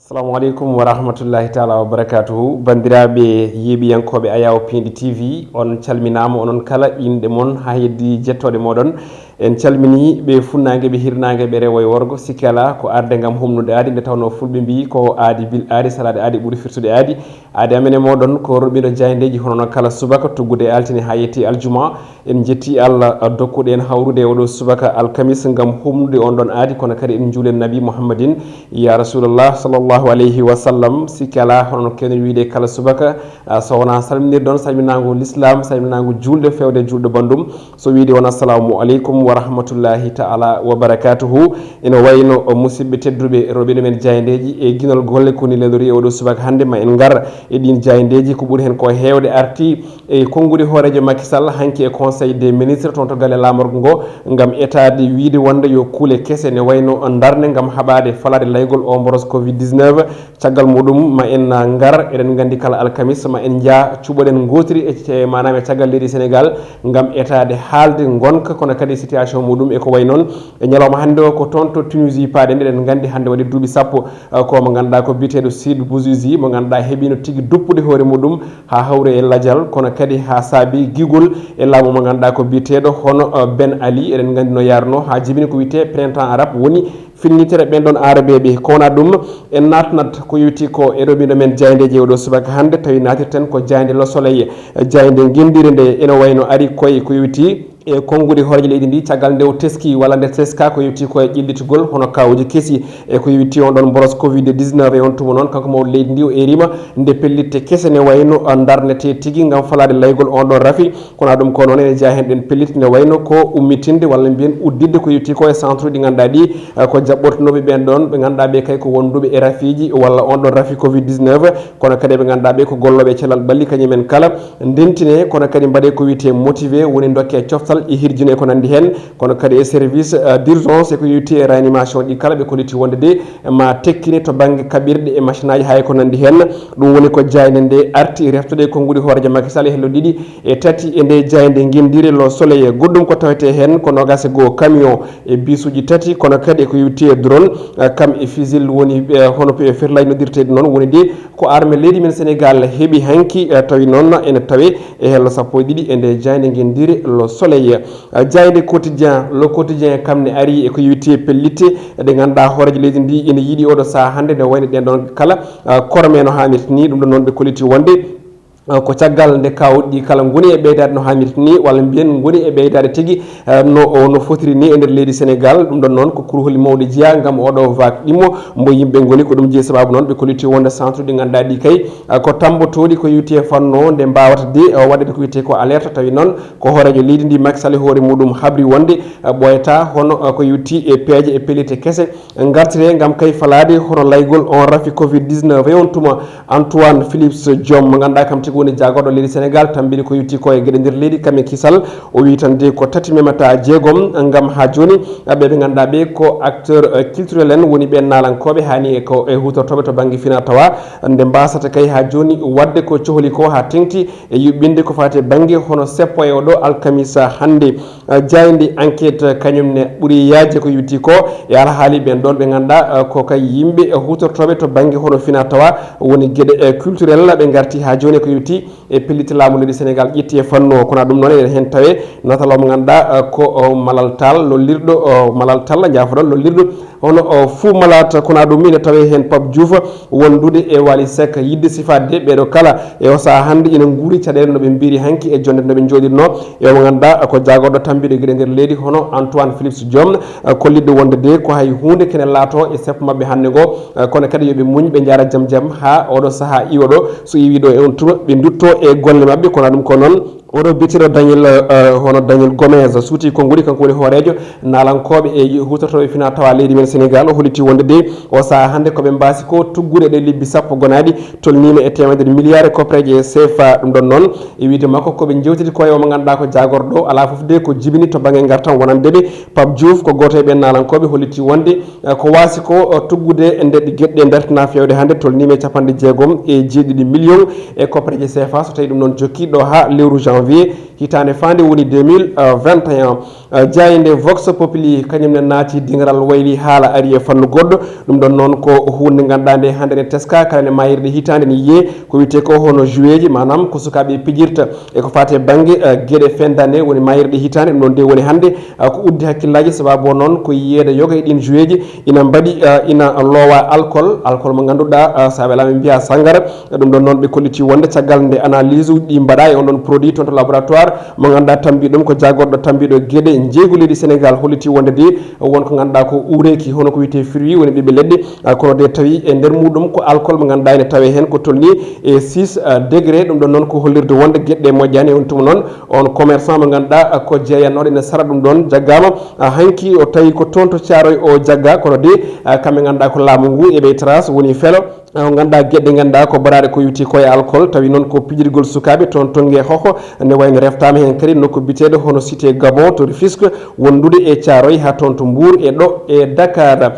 Assalamu alaikum wa rahmatullahi ta'ala wa barakatuhu. Bandiraɓe yeeɓiyankoɓe Ayaw Pindi TV, on calminama onon kala inde mon ha heddi jettode moɗon. En calmini ɓe funnague ɓe hirnague ɓe rewo e worgo sikki ala ko arde gam humnude aadi nde tawno fulɓe mbi ko aadi bil aadi salade aadi ɓuuri firtude aadi amen e moɗon ko roɓiɗo jayndeji hono kala subaka tuggude e altine ha yetti aljuma. En jetti Allah dokkuɗe en hawrude oɗo subaka alkamis gam humnude on ɗon aadi kono kadi en juulen nabi Muhammadin ya rasulullah sallallahu alayhi wa sallam. Sikki ala hono kenen wiide kala subaka so wona salminir ɗon salminago l'islam salminago julde fewde julɗo bandum so wiide won assalamu aleykum wa rahmatullahi ta'ala wa barakatuhu. Ina wayno musidɓe tedduɓe roɓiɗo men jayndeji e guinol golle koni lelori e oɗo subaka hande ma en gar e ɗin jayndeji ko ɓuuri hen ko hewde arti e konngudi hoorejo Macky Sall hanki e conseil des ministres toon to galle lamorgo ngo gam etade wiide wonde yo kuule kese ne wayno darde gam haɓade falade laygol o mboros covid 19 caggal muɗum ma en gar eɗen gandi kala alkamis ma en jaa cuɓoɗen gotiri e manam e caggal leydi Sénégal gam etade haalde gonka kono kadi situation muɗum e ko way noon e ñalawma hande o ko toon to Tunisie paaɗe nde eɗen gandi hande waɗi duuɓi sappo ko mo ganduɗa ko biteɗo Sud Bouzizi mo ganduɗa heeɓino tigui duppude hoore muɗum ha hawre e ladial kono kadi ha saabi gigol e laamu mo ganduɗa ko biteɗo hono Ben Ali eɗen gandi no yarno ha jibini ko wiyete printemps arabe woni finnitere ɓen ɗon arabeɓe kowona ɗum en natnat ko yewti ko e roɓiɗo men jayndeji oɗo subaka hande tawi natirten ko jayde Le Soleil jayde guendire nde ene wayno ari koye ko yewti e konngudi horeje leydi ndi caggal nde o teski walla nde teska ko yewti koye ƴillitugol hono kawuji keesi e ko yewti on ɗon boros covid 19 e on tuma noon kanko mawɗo leydi ndi o erima nde pellitte kese ne wayno darnete tigui gam falade laygol on ɗon rafi kono ɗum ko noon ene jeeya hen ɗen pellitte ne wayno ko ummitinde walla mbiyen uddidde ko yewti ko e centre uji ɗi ganduɗa ɗi ko jaɓɓortonoɓe ɓen ɗon ɓe ganduɗa ɓe kay ko wonduɓe e rafiji walla on ɗon rafi covid 19 kono kadi ɓe ganduɗa ɓe ko golloɓe cellal balli kañumen kala ndentine kono kadi mbaɗe ko wiyete motivé woni dokke coftal e hirjine ko nandi hen kono kadi e service d'urgence e ko yewti e réanimation ɗi kala ɓe kolliti wonde de ma tekkine to banggue kaɓirɗe e machine aji hay ko nandi hen ɗum woni ko jayde nde arti reftude konngudi hoorejo Macky Sall e hello ɗiɗi e tati e nde jayde guendire Le Soleil goɗɗum ko tawete hen ko nogase go camion e bisuji tati kono kadi ko yewti e drone kam e fusil woni hono ferlaji nodirteɗi noon woni de ko armé leydi men Sénégal heeɓi hanki tawi noon ene tawe e hello sappo e ɗiɗi e nde jayde guendire Le Soleil jayde quotidien le quotidien kam ne ari e ko yewti pellitte ɗe ganduɗa hoorejo leydi ndi ene yiiɗi oɗo saaha hande nde wayno ɗen ɗon kala korme no hannirta ni ɗum ɗon noon ɓe kolliti wonde ko caggal nde kawɗi kala goni e ɓeydade no hannirta ni walla mbiyen goni e ɓeydade tigui no fotiri ni e nder leydi Sénégal ɗum ɗon noon ko kuruholi mawɗi jeeya gam oɗo vague ɗimmo mbo yimɓe goni ko ɗum jeeyi sababu noon ɓe kolliti wonde centre ɗi ganduɗa ɗi kay ko tambotoɗi ko yewti e fanno nde mbawata de waɗede ko wiyete ko alerte tawi noon ko hoorejo leydi ndi Macky Sall hoore muɗum habri wonde ɓoyata hono ko yewti e peeje e pellite kese gartire gam kay falade hono laygol on rafi covid 19 e on tuma Antoine Philips Diome mo ganduɗa kam tigi woni jagorɗo leydi Sénégal tambini ko yewti ko e gueɗe nder leydi kam e kisal o wi tan de ko tati memata jeegom gam ha joni ɓe ganduɗa ɓe ko acteur culturel en woni ɓen nalankoɓe hani e ko e hutortoɓe to banggue fina tawa nde mbasata kay ha joni wadde ko cohli ko ha tengti e yuɓɓinde ko fate banggue hono seppo e oɗo alkamisa hande jayde enquête kañumne ɓuuri yajde ko yewti ko e alhaali ɓen ɗon ɓe ganduɗa ko kay yimɓe hutortoɓe to banggue hono fina tawa woni gueɗe culturel ɓe garti ha joni ko yewti e pellite laamu leydi Sénégal ƴetti e fanno kono ɗum noon ene hen tawe natalo mo ganduɗa ko Malal Tall lollirɗo Malal Tall jafoɗon lollirɗo hono Fou Malade kono ɗum ine tawe hen Pape Diouf wondude e Wally Seck yidde sifade ɓeɗo kala e o saaha hande ina guuri caɗele noɓe mbiri hanki e jonde noɓe joɗirno e mo ganduɗa ko jagorɗo tambiɗo gueɗe nder leydi hono Antoine Philips Diome kollidde wonde de ko hay hunde kene laato e seppo mabɓe hande go kono kadi yoɓe muñ ɓe jara jaam jaam ha oɗo saaha iwaɗo so iwiɗo e on tuma ɓe dutto e golle mabɓe kono ɗum ko noon oɗo bitiro Daniel hono Daniel Gomez suuti konngudi kanko woni hoorejo nalankoɓe e hutortoɓe fina tawa leydi men Sénégal o holliti wonde de o saaha hande koɓe mbasi ko tuggude ɗe libbi sappo gonaɗi tolnima e temedere milliard e koppeje e CFA ɗum ɗon noon e wiide makko koɓe jewtiti koye omo ganduɗa ko jagorɗo ala foof de ko jibini to banggue gartam wonandeɓe Pape Diouf ko goto e ɓen nalankoɓe holliti wonde ko wasi ko tuggude e nder gueɗɗe dartina fewde hande tolnima e capanɗe jeegom e jeeɗiɗi million e koppeje CFA so tawi ɗum noon jokki ɗo ha lewru janvier hitande fande woni 2021 jayinde vox populi kanyum naati dingaral wayli haala ari e fannu goddo dum don non ko hunde gandande hande ne teska kala ne mayirde hitande ni ye ko wite ko hono juweji manam ko sukabe pijirta e ko fate bangi gede fendane woni mayirde hitande non de woni hande ko uddi hakkillaji sababu non ko yede yoga e din juweji ina badi ina lowa alcool mo ganduda sabe la biya sangara dum don non be kolliti wonde tagal de analyse di mbada e on don produit ton to laboratoire mo ganda tambi dum ko jagordo tambido gede jeegulidi Sénégal holiti wonde de won ko ganda ko ureki hono ko wite fruit woni bibe ledde kono de tawi e nder mudum ko alcool mo ganda ene tawe hen ko tolni e 6 degré dum don non ko hollirde wonde gedde mojjani on tum non on commerçant mo ganda ko jeeyanode ne sara dum don jaggama hanki o tawi ko tonto ciaroy o jagga kono de kambe ganda ko laamu ngu e be trace woni felo ganda gedde ganda ko barade ko yuti ko e alcool tawi non ko pijirgol sukabe ton tonge hoko ne wayno reftama hen kadi nokko bitede hono cité Gabon to Rufisque wondude e Thiaroye ha ton to Mbour e do e Dakar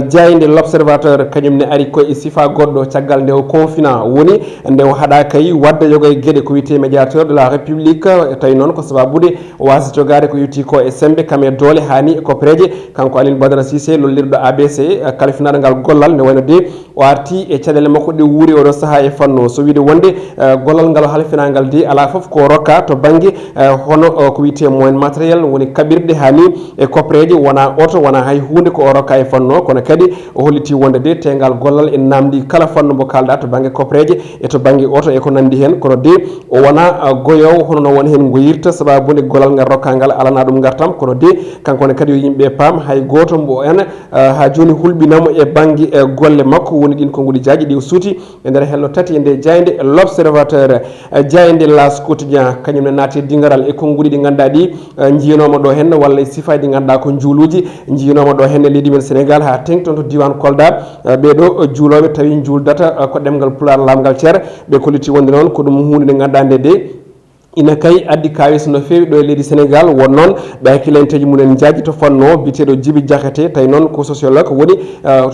jayinde l'observateur kanyum ne ari ko e sifa goddo caggal nde o confinement woni nde o hada kay wadde yoga e gede ko wite médiateur de la république tawi non ko sababude wasi jogade ko yuti ko e sembe kame dole hani ko preje kanko Aline Badara Cissé lollirdo ABC kalifinaade ngal gollal ne wayno de o arti e cadele makko de wuuri o do saha e fanno so wiide wonde gollal ngal halfinangal de ala fof ko rokka to bangi hono ko wiite moyen matériel woni kabirde hani e kopreje wona auto wona hay hunde ko rokka e fanno kono kadi o holliti wonde de tengal gollal en namdi kala fanno mo kalda to bangi kopreje e to bangi auto e ko nandi hen kono de o wona goyow hono no won hen goyirta sababu ne gollal ngal rokka ngal alana dum gartam kono de kankone kadi yo yimbe pam hay goto mbo en ha joni hulbinamo e bangi golle makko woni din ko ngudi jaaji di suuti e nder hello tati ende jayinde l'observateur jayinde las quotidien kanyum naati dingaral e ko ngudi di ganda di jiinomo do hen walla sifaade ganda ko juuluji jiinomo do hen leydi men Sénégal ha tengton to diwan Kolda be do juulobe tawi juuldata ko demgal pular lamgal cer be koliti wonde non ko dum hunde ganda de ina kay addi kawis no fewi do leydi Sénégal won non be hakkilanteji munen jaaji to fanno bitedo Djibi Diakhaté tay non ko sociologue woni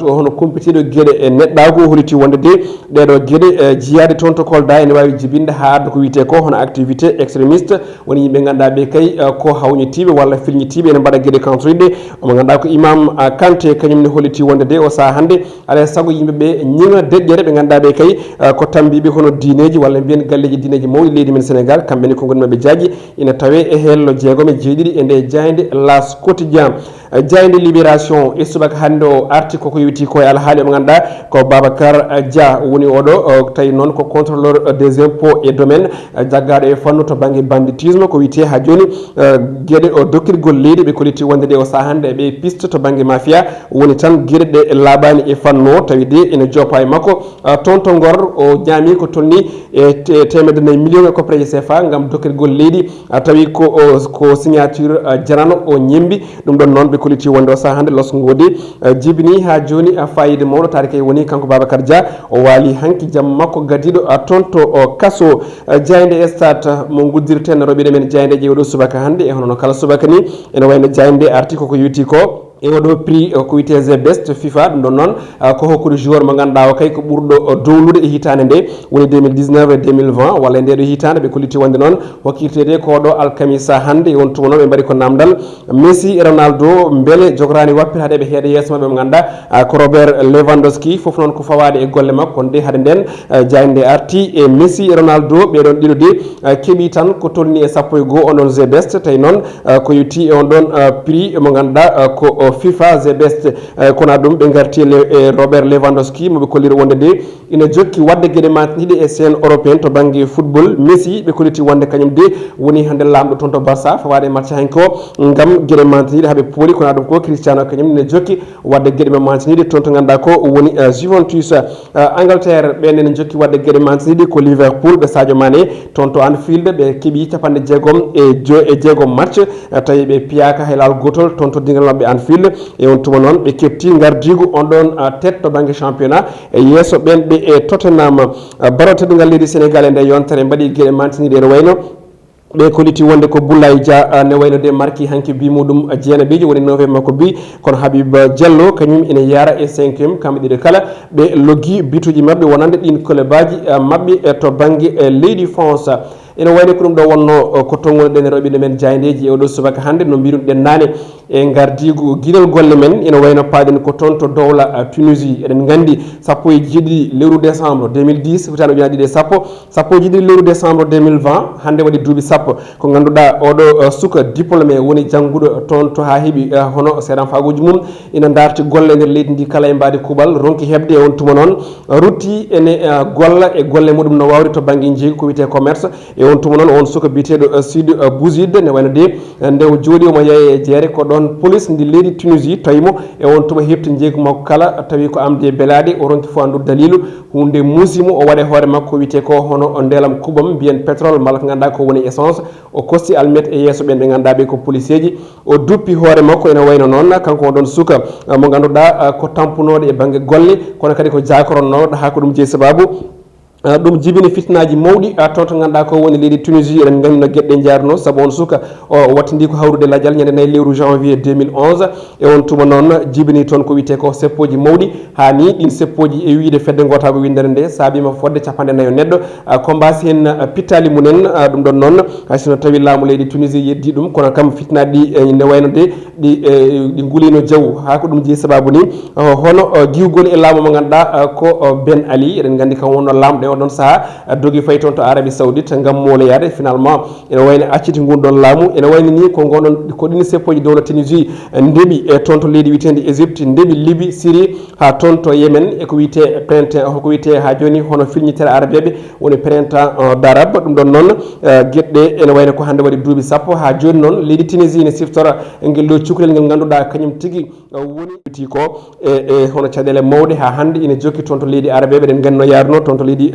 hono competido gede e neddago holiti wonde de do gede jiyade ton to Kolda ene wawi jibinde ha ko wite ko hono activité extrémiste woni yimbe ganda be kay ko hawnitibe walla filnitibe ene bada gede kantride o ganda ko imam Kanté kanyum ne holiti wonde de o sa hande ala sago yimbe be nyinga deddere be ganda be kay ko tambibe hono diineji walla bien galleji diineji mawdi leydi men Sénégal kambe ko gonma be jaaji ina tawe e hello jeegome jeedidi e nde jayinde las quotidien jayinde libération e subaka hande o arti ko yewti ko al haali mo ganda ko Babacar Dia woni odo tay non ko contrôleur des impôts et domaines jaggado e fannu to bangi banditisme ko wite ha joni gede o dokkirgol leydi be koliti wonde de o sa hande be piste to bangi mafia woni tan gede de labani e fanno tawi de ina jopa e makko tonto ngor o nyami ko tolni e temede million ko preje CFA ngam dokkirgol leydi tawi ko signature jarano o nyembi dum don non be koliti wonde o sa hande los ngodi jibini ha joni fayide mawdo tarike woni kanko Babacar Dia o wali hanki jam makko gadido tonto o kaso jayinde stade mo guddirten robe men jayinde jewdo subaka hande e hono kala subaka ni ene wayno jayinde article ko yuti ko e odo prix ko witeze best FIFA dum don non ko hokkude joueur mo ganda o kay ko burdo dowlude e hitande de woni 2019 et 2020 walla nde do hitande be koliti wonde non hokkirtede ko do alkamisa hande on tumono be bari ko namdal Messi e Ronaldo mbele jograni wappirade be heede yeso mabbe mo ganda ko Robert Lewandowski fof non ko fawade e golle makko de hade den jayinde arti e Messi e Ronaldo be don dido de kebi tan ko tolni e sappo e go onon the best tay non ko yuti e on don prix mo ganda ko FIFA the best kona dum be garti Robert Lewandowski mo be koliri wonde de ina jokki wadde gede matnide e scène européenne to bangi football Messi be koliti wonde kanyum de woni hande lamdo tonto Barça fawade match hanko ngam gede matnide habe poli kona dum ko Cristiano kanyum ne jokki wadde gede matnide tonto ganda ko woni Juventus Angleterre be ne jokki wadde gede matnide ko Liverpool be Sadio Mané tonto Anfield be kibi tapande jeegom e jeegom match tawi be piyaka helal gotol tonto dingal mabbe Anfield e on tuma non be ketti gardigu on don tête to bangi championnat e yeso ben be e Tottenham barote dungal leydi Sénégal nde yontere mbadi gede mantinide no wayno be koliti wonde ko Boulaye Dia ne wayno de marki hanki bi mudum jeena beji woni 9e makko bi kono Habib Diallo kanyum ene yara e 5e kambe de kala be logi bituji mabbe wonande din kole baji mabbe to bangi leydi France ene wayni ko ɗum ɗo wonno ko tongonoɗen rewɓe men jayndeji e oɗo subaka hannde no mbiruɗen nane e gardigu guiɗol golle men ene wayno paaɗen ko toon to dowla Tunisie eɗen gandi 17 lewru décembre 2010 hitande ujunnaje ɗiɗi e sappo 17 lewru décembre 2020 hannde waɗi duuɓi sappo ko ganduɗa oɗo suka diplômé woni jangguɗo toon to ha heeɓi hono seeɗan fagoji mum ina darti golle e nder leydi ndi kala e mbadi kuuɓal ronki hebde on tuma noon rutti ene golla e golle muɗum no wawri to banggue jeeygu ko wiyete commerce e on tuma noon on suka biteɗo Sud Bouzid ne wayno de nde o jooɗi omo yeeye e jeere ko ɗon police ndi leydi Tunisie tawimo e on tuma hefti jeeygu makko kala tawi ko amde belade o ronki fo andude dalilu hunde musimo o waɗe hoore makko wiyete ko hono ndelam kuɓam mbiyen pétrole mala ko ganduɗa ko woni essence o kosti almet e yeeso ɓen ɓe ganduɗa ɓe ko policier o duppi hoore makko ene wayno noon kanko o ɗon suka mo ganduɗa ko tampunoɗo e banggue golle kono kadi ko jakoronnoɗo ha ko ɗum jeeyi sababu ɗum jibini fitnaji mawɗi toon to ganduɗa ko woni leydi Tunisie eɗen gandi no gueɗɗe jarno saabu on suka o wattidi ko hawrude ladial ñande 4 lewru janvier 2011 e on tuma noon jibini toon ko wiyete ko seppoji mawɗi ha ni ɗin seppoji e wiide fedde gotago windere nde saabima fodde 49 neɗɗo ko mbasi hen pittali munen ɗum ɗon noon haysono tawi laamu leydi Tunisie yeddi ɗum kono kam fitnaji ɗi ne wayno de ɗi guulino jaw ha ko ɗum jeeyi sababu ni hono diwgol e laamu mo ganduɗa ko Ben Ali eɗen gandi kam wonno lamɗo oɗon saaha dogi fayi toon to Arabie Saoudite gam moloyade finalement ene wayno acciti ngun ɗon laamu ene wayni ni ko gonɗon ko ɗin seppoji dowla Tunisie ndeeɓi e toon to leydi wiyetedi Égypte ndeeɓi Libye Syrie ha toon to Yémen eko wiyete printemps ko wiyete ha joni hono filñitere arabeɓe woni printemps d'arabe ɗum ɗon noon gueɗɗe ene wayno ko hande waɗi duuɓi sappo ha joni noon leydi Tunisie ne siftora guel ɗo cukalel ngel ganduɗa kañum tigui woni ti ko e hono caɗele mawɗe ha hande ine jokki toon to leydi arabeɓe ɗen ganno yarno toon to leydi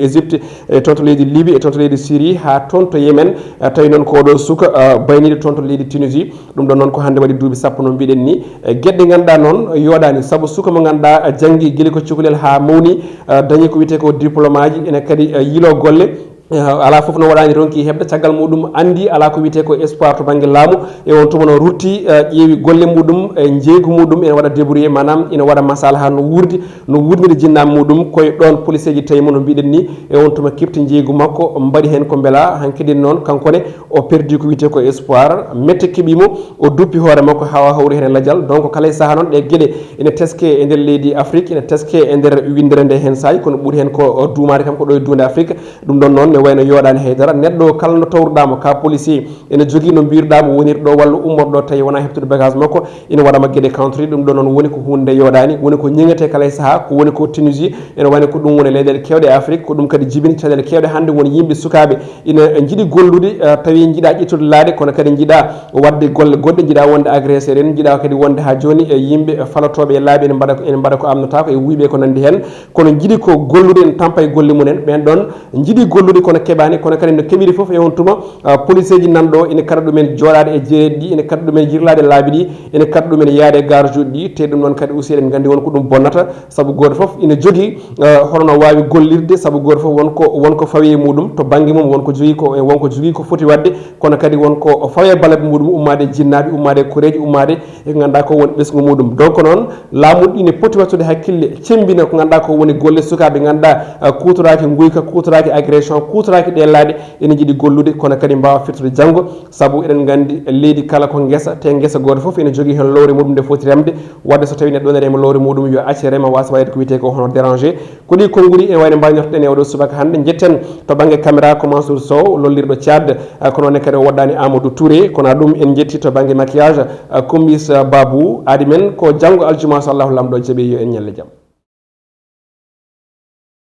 Égypte e toon to leydi Libye e toon to leydi Syrie ha toon to Yémen tawi noon ko oɗo suka bayniɗo toon to leydi Tunisie ɗum ɗon noon ko hande waɗi duuɓi sappo no mbiɗen ni gueɗɗe ganduɗa noon yoɗani saabu suka mo ganduɗa janggui guila ko cukalel ha mawni dañi ko wiyete ko diplôme aji ene kadi yiilo golle ala foof no waɗani ronki hebde caggal muɗum andi ala ko wiyete ko espoir to banggue laamu e on tuma no rutti ƴeewi golle muɗum e jeeygu muɗum ene waɗa débrouillé manam ina waɗa masalaha no wurdiri jinnaɓe muɗum koye ɗon police ji tawimo no mbiɗen ni e on tuma kefti jeeygu makko mbaɗi hen ko beela hankkadi noon kankone o perdi ko wiyete ko espoir mette keeɓimo o duppi hoore makko hawa hawri hen e ladial donc kala e saaha noon ɗe gueɗe ene teske e nder leydi Afrique ene teske e nder windere nde hen sayi kono ɓuuri hen ko duumade kam ko ɗo e dunde Afrique ɗum ɗon noon wayno yoɗani haydara neɗɗo kala no tawruɗamo ka policier ene jogui no mbirɗamo wonirɗo walla ummorɗo tawi wona heftude bagage makko ina waɗama gueɗe country ɗum ɗon noon woni ko hunde yoɗani woni ko ñiŋete kala e saaha ko woni ko Tunisie ene wayno ko ɗum woni leyɗele kewɗe e Afrique ko ɗum kadi jibini caɗele kewɗe hande woni yimɓe sukaɓe ina jiiɗi gollude tawi jiiɗa ƴettude laade kono kadi jiiɗa wadde golle goɗɗe jiiɗa wonde agressé en jiiɗa kadi wonde ha joni e yimɓe falatoɓe e laaɓi ene mbaɗa ko amnotako e wuyɓe ko nandi hen kono jiiɗi ko gollude en tampa e golle mumen ɓen ɗon jiiɗi gollude kono keɓani kono kadi no keɓiri foof e on tuma police ji nanɗo ene kaɗa ɗumen joɗade e jeereɗi ɗi ene kaɗa ɗumen yirlade laabi ɗi ene kaɗa ɗumen yaade e gare uji ɗi te ɗum noon kadi aussi eɗen gandi wonko ɗum bonnata saabu goto foof ina jogui hono wawi gollirde saabu goto foof wonko fawi e muɗum to banggue mum wonko jogui ko foti wadde kono kadi wonko fawi e balaɓe muɗum ummade jinnaɓe ummade koreji ummade e ko ganduɗa ko woni ɓesgu muɗum donc noon laamuɗi ine poti wattude hakkille cembina ko ganduɗa ko woni golle sukaɓe ganduɗa kutoraki guyka kutoraki agression kutoraki ɗe laaɗe ene jiiɗi gollude kono kadi mbawa firtude janggo saabu eɗen gandi leydi kala ko guesa te guesa goto foof ene jogui hen lowre muɗum nde foti remde wadde so tawi neɗɗo ne rema lowre muɗum yo acce rema wasa wayde ko wiyete ko hono dérangé ko ɗi konnguli ene wayno mbañortoɗen e oɗo subaka hande jetten to banggue caméra ko Mansour Sow lollirɗo Tchad kono ne kadi o waddani Amadou Touré kono ɗum en jetti to banggue maquillage Kombis Babou adi men ko janggo aljuma so Allahu lamɗo jaaɓi yo en ñalle jaam.